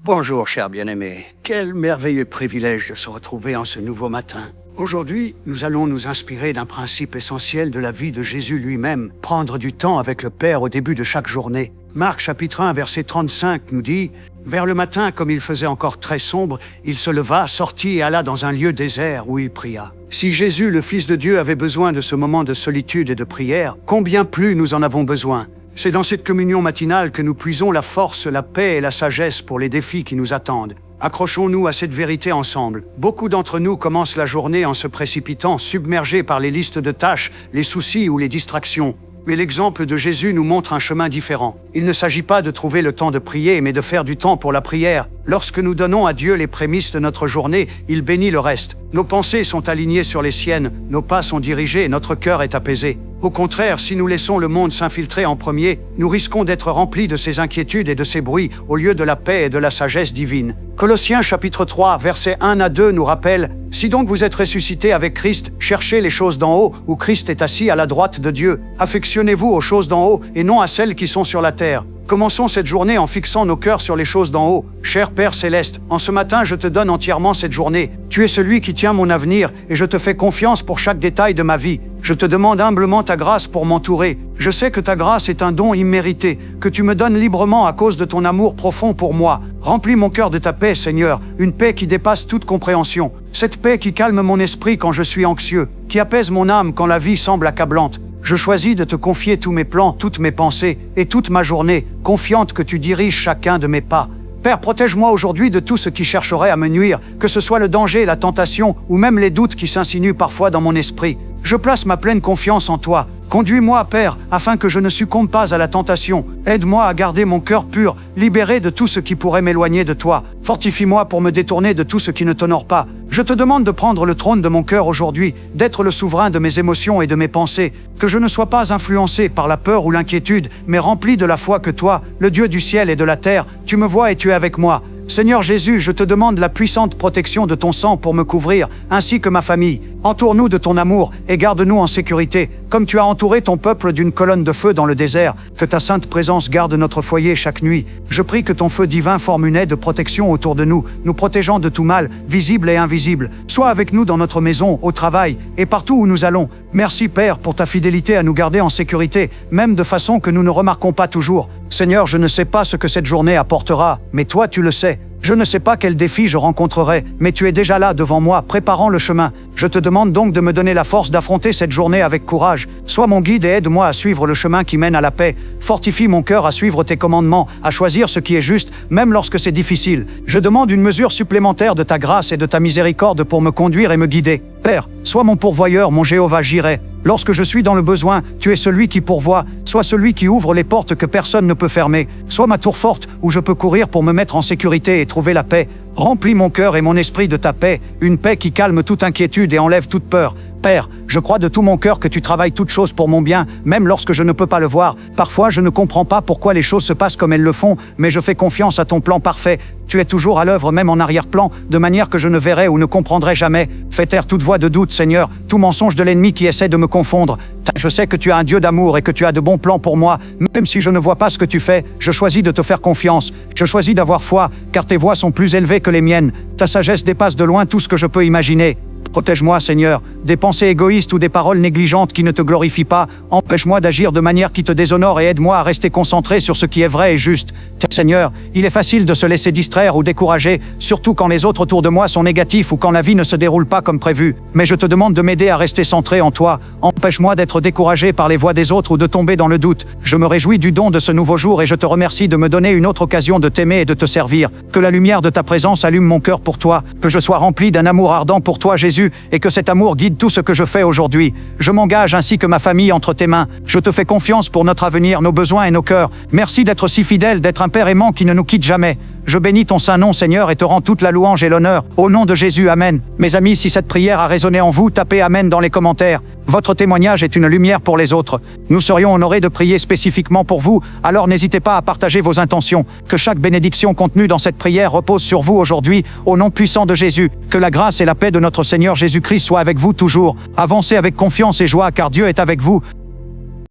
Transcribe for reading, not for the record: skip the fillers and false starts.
Bonjour, cher bien-aimé. Quel merveilleux privilège de se retrouver en ce nouveau matin. Aujourd'hui, nous allons nous inspirer d'un principe essentiel de la vie de Jésus lui-même, prendre du temps avec le Père au début de chaque journée. Marc chapitre 1, verset 35 nous dit « Vers le matin, comme il faisait encore très sombre, il se leva, sortit et alla dans un lieu désert où il pria. » Si Jésus, le Fils de Dieu, avait besoin de ce moment de solitude et de prière, combien plus nous en avons besoin? C'est dans cette communion matinale que nous puisons la force, la paix et la sagesse pour les défis qui nous attendent. Accrochons-nous à cette vérité ensemble. Beaucoup d'entre nous commencent la journée en se précipitant, submergés par les listes de tâches, les soucis ou les distractions. Mais l'exemple de Jésus nous montre un chemin différent. Il ne s'agit pas de trouver le temps de prier, mais de faire du temps pour la prière. Lorsque nous donnons à Dieu les prémices de notre journée, il bénit le reste. Nos pensées sont alignées sur les siennes, nos pas sont dirigés et notre cœur est apaisé. Au contraire, si nous laissons le monde s'infiltrer en premier, nous risquons d'être remplis de ses inquiétudes et de ses bruits, au lieu de la paix et de la sagesse divine. Colossiens chapitre 3, versets 1 à 2 nous rappelle « Si donc vous êtes ressuscités avec Christ, cherchez les choses d'en haut, où Christ est assis à la droite de Dieu. Affectionnez-vous aux choses d'en haut, et non à celles qui sont sur la terre. » Commençons cette journée en fixant nos cœurs sur les choses d'en haut. Cher Père Céleste, en ce matin, je te donne entièrement cette journée. Tu es celui qui tient mon avenir et je te fais confiance pour chaque détail de ma vie. Je te demande humblement ta grâce pour m'entourer. Je sais que ta grâce est un don immérité, que tu me donnes librement à cause de ton amour profond pour moi. Remplis mon cœur de ta paix, Seigneur, une paix qui dépasse toute compréhension. Cette paix qui calme mon esprit quand je suis anxieux, qui apaise mon âme quand la vie semble accablante. Je choisis de te confier tous mes plans, toutes mes pensées et toute ma journée, confiante que tu diriges chacun de mes pas. Père, protège-moi aujourd'hui de tout ce qui chercherait à me nuire, que ce soit le danger, la tentation ou même les doutes qui s'insinuent parfois dans mon esprit. Je place ma pleine confiance en toi. Conduis-moi, Père, afin que je ne succombe pas à la tentation. Aide-moi à garder mon cœur pur, libéré de tout ce qui pourrait m'éloigner de toi. Fortifie-moi pour me détourner de tout ce qui ne t'honore pas. Je te demande de prendre le trône de mon cœur aujourd'hui, d'être le souverain de mes émotions et de mes pensées, que je ne sois pas influencé par la peur ou l'inquiétude, mais rempli de la foi que toi, le Dieu du ciel et de la terre, tu me vois et tu es avec moi. Seigneur Jésus, je te demande la puissante protection de ton sang pour me couvrir, ainsi que ma famille. Entoure-nous de ton amour et garde-nous en sécurité, comme tu as entouré ton peuple d'une colonne de feu dans le désert. Que ta sainte présence garde notre foyer chaque nuit. Je prie que ton feu divin forme une aie de protection autour de nous, nous protégeant de tout mal, visible et invisible. Sois avec nous dans notre maison, au travail et partout où nous allons. Merci Père pour ta fidélité à nous garder en sécurité, même de façon que nous ne remarquons pas toujours. Seigneur, je ne sais pas ce que cette journée apportera, mais toi tu le sais. Je ne sais pas quel défi je rencontrerai, mais tu es déjà là devant moi, préparant le chemin. Je te demande donc de me donner la force d'affronter cette journée avec courage. Sois mon guide et aide-moi à suivre le chemin qui mène à la paix. Fortifie mon cœur à suivre tes commandements, à choisir ce qui est juste, même lorsque c'est difficile. Je demande une mesure supplémentaire de ta grâce et de ta miséricorde pour me conduire et me guider. Père, sois mon pourvoyeur, mon Jéhovah Jireh. Lorsque je suis dans le besoin, tu es celui qui pourvoit. Sois celui qui ouvre les portes que personne ne peut fermer. Sois ma tour forte où je peux courir pour me mettre en sécurité et trouver la paix. Remplis mon cœur et mon esprit de ta paix, une paix qui calme toute inquiétude et enlève toute peur. Père, je crois de tout mon cœur que tu travailles toutes choses pour mon bien, même lorsque je ne peux pas le voir. Parfois, je ne comprends pas pourquoi les choses se passent comme elles le font, mais je fais confiance à ton plan parfait. Tu es toujours à l'œuvre, même en arrière-plan, de manière que je ne verrai ou ne comprendrai jamais. Fais taire toute voix de doute, Seigneur, tout mensonge de l'ennemi qui essaie de me confondre. Je sais que tu as un Dieu d'amour et que tu as de bons plans pour moi. Même si je ne vois pas ce que tu fais, je choisis de te faire confiance. Je choisis d'avoir foi, car tes voies sont plus élevées que les miennes. Ta sagesse dépasse de loin tout ce que je peux imaginer. Protège-moi, Seigneur, des pensées égoïstes ou des paroles négligentes qui ne te glorifient pas. Empêche-moi d'agir de manière qui te déshonore et aide-moi à rester concentré sur ce qui est vrai et juste. Seigneur, il est facile de se laisser distraire ou décourager, surtout quand les autres autour de moi sont négatifs ou quand la vie ne se déroule pas comme prévu. Mais je te demande de m'aider à rester centré en toi. Empêche-moi d'être découragé par les voix des autres ou de tomber dans le doute. Je me réjouis du don de ce nouveau jour et je te remercie de me donner une autre occasion de t'aimer et de te servir. Que la lumière de ta présence allume mon cœur pour toi, que je sois rempli d'un amour ardent pour toi, Jésus, et que cet amour guide tout ce que je fais aujourd'hui. Je m'engage ainsi que ma famille entre tes mains. Je te fais confiance pour notre avenir, nos besoins et nos cœurs. Merci d'être si fidèle, d'être un Père aimant qui ne nous quitte jamais. Je bénis ton saint nom, Seigneur, et te rends toute la louange et l'honneur. Au nom de Jésus, Amen. Mes amis, si cette prière a résonné en vous, tapez Amen dans les commentaires. Votre témoignage est une lumière pour les autres. Nous serions honorés de prier spécifiquement pour vous, alors n'hésitez pas à partager vos intentions. Que chaque bénédiction contenue dans cette prière repose sur vous aujourd'hui, au nom puissant de Jésus. Que la grâce et la paix de notre Seigneur Jésus-Christ soient avec vous toujours. Avancez avec confiance et joie, car Dieu est avec vous.